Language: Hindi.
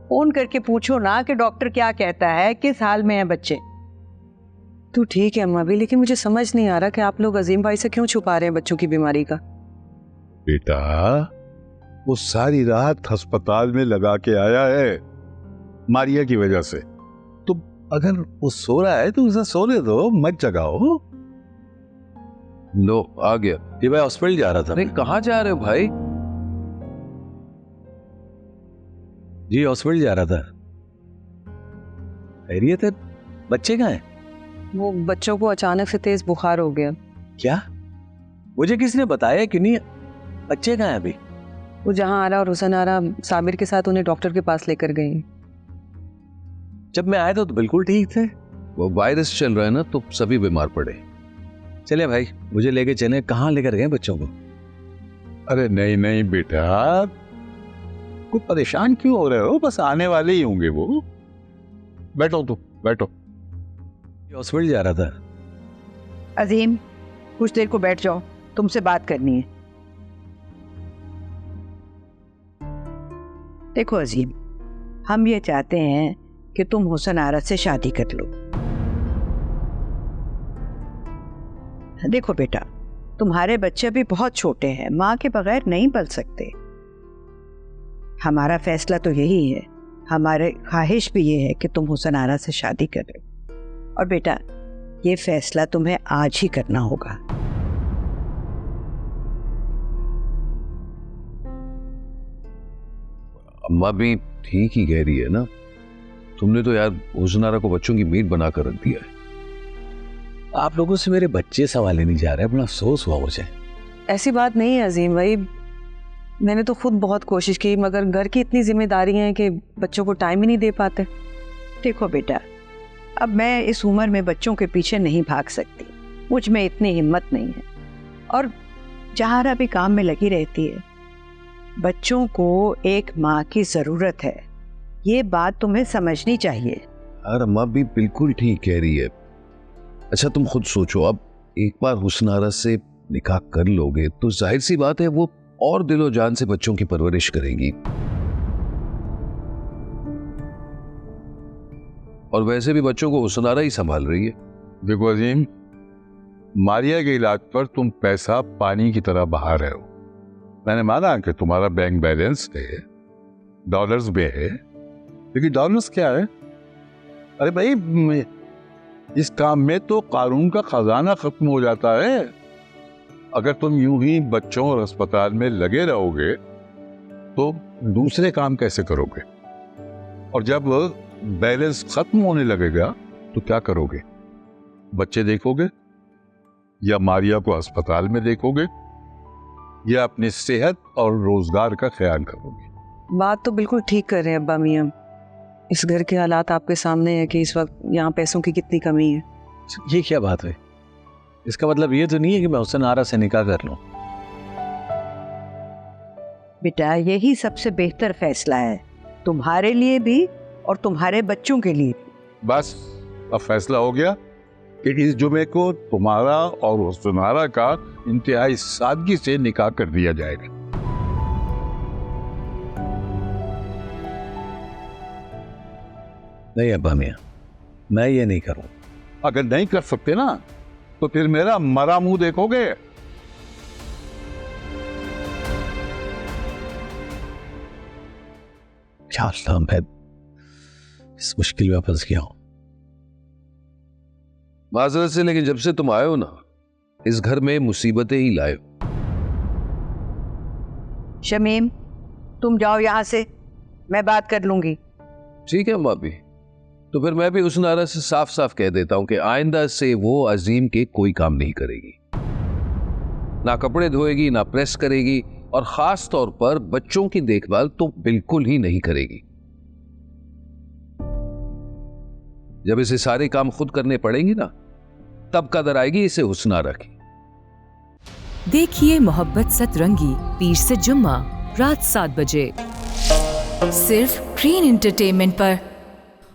फोन करके पूछो ना कि डॉक्टर क्या कहता है, किस हाल में है बच्चे। तो ठीक है अम्मा भी, लेकिन मुझे समझ नहीं आ रहा कि आप लोग अजीम भाई से क्यों छुपा रहे हैं बच्चों की बीमारी का। बेटा वो सारी रात अस्पताल में लगा के आया है मारिया की वजह से। तो अगर वो सो रहा है तो उसे सोने दो, मत जगाओ। लो आ गया। ये भाई हॉस्पिटल जा रहा था। अरे कहाँ जा रहे हो भाई? जी हॉस्पिटल जा रहा था। खैरियत है? बच्चे कहाँ हैं? वो बच्चों को अचानक से तेज बुखार हो गया। क्या? मुझे किसी ने बताया कि नहीं? बच्चे कहाँ हैं अभी? वो जहां आरा और हुसन आरा साबिर के साथ उन्हें डॉक्टर के पास लेकर गई। जब मैं आया था तो बिल्कुल ठीक थे। वो वायरस चल रहा है ना, तो सभी बीमार पड़े। चले भाई, मुझे लेके चले। कहाँ लेकर गए बच्चों को? अरे नहीं नहीं बेटा, कुछ परेशान क्यों हो रहे हो? बस आने वाले ही होंगे वो। बैठो तुम, बैठो। हॉस्पिटल जा रहा था। अजीम कुछ देर को बैठ जाओ, तुमसे बात करनी है। देखो अजीम, हम ये चाहते हैं कि तुम हुसन आरा से शादी कर लो। देखो बेटा, तुम्हारे बच्चे भी बहुत छोटे हैं, माँ के बगैर नहीं पल सकते। हमारा फैसला तो यही है, हमारे ख्वाहिश भी ये है कि तुम हुसन आरा से शादी कर लो। और बेटा ये फैसला तुम्हें आज ही करना होगा। अम्मा भी ठीक ही कह रही है ना। तुमने तो यार हुसनारा को बच्चों की मीट बना कर रख दिया है। आप लोगों से मेरे बच्चे सवाल नहीं जा रहे, बड़ा अफसोस हुआ मुझे। ऐसी बात नहीं है अजीम भाई, मैंने तो खुद बहुत कोशिश की, मगर घर की इतनी जिम्मेदारी है कि बच्चों को टाइम ही नहीं दे पाते। देखो बेटा, अब मैं इस उम्र में बच्चों के पीछे नहीं भाग सकती, मुझ में इतनी हिम्मत नहीं है। और जहारा भी काम में लगी रहती है। बच्चों को एक माँ की जरूरत है, ये बात तुम्हें समझनी चाहिए। यार अम्मा भी बिल्कुल ठीक कह रही है। अच्छा तुम खुद सोचो, अब एक बार हुसनारा से निकाह कर लोगे तो जाहिर सी बात है वो और दिलो जान से बच्चों की परवरिश करेगी। और वैसे भी बच्चों को हुसनारा ही संभाल रही है। देखो अजीम, मारिया के इलाज पर तुम पैसा पानी की तरह बहा रहे हो। मैंने माना कि तुम्हारा बैंक बैलेंस है, डॉलर्स भी है, लेकिन डॉलर्स क्या है? अरे भाई, इस काम में तो कानून का खजाना खत्म हो जाता है। अगर तुम यूं ही बच्चों और अस्पताल में लगे रहोगे तो दूसरे काम कैसे करोगे? और जब बैलेंस खत्म होने लगेगा तो क्या करोगे? बच्चे देखोगे या मारिया को अस्पताल में देखोगे या अपनी सेहत और रोजगार का ख्याल करोगे? बात तो बिल्कुल ठीक कर रहे हैं अब्बा मियां। इस घर के हालात आपके सामने है कि इस वक्त यहाँ पैसों की कितनी कमी है। ये क्या बात है? इसका मतलब ये तो नहीं है कि मैं हुसन आरा से निकाह कर लूं। बेटा यही सबसे बेहतर फैसला है, तुम्हारे लिए भी और तुम्हारे बच्चों के लिए भी। बस अब फैसला हो गया कि इस जुमे को तुम्हारा और हुसनारा का इंतहाई सादगी से निकाह कर दिया जाएगा। नहीं अब्बा मियां, मैं ये नहीं करूं। अगर नहीं कर सकते ना तो फिर मेरा मरा मुंह देखोगे। क्या मैं इस मुश्किल में फंस गया हूं। माजरत से, लेकिन जब से तुम आए हो ना, इस घर में मुसीबतें ही लाए हो। शमीम तुम जाओ यहाँ से, मैं बात कर लूंगी। ठीक है अम्मा भी, तो फिर मैं भी हुसनारा से साफ साफ कह देता हूं कि आइंदा से वो अजीम के कोई काम नहीं करेगी, ना कपड़े धोएगी, ना प्रेस करेगी, और खास तौर पर बच्चों की देखभाल तो बिल्कुल ही नहीं करेगी। जब इसे सारे काम खुद करने पड़ेंगे ना, तब कदर आएगी इसे हुसनारा की। देखिए मोहब्बत सतरंगी पीर से जुम्मा रात 7 बजे सिर्फ ग्रीन एंटरटेनमेंट पर।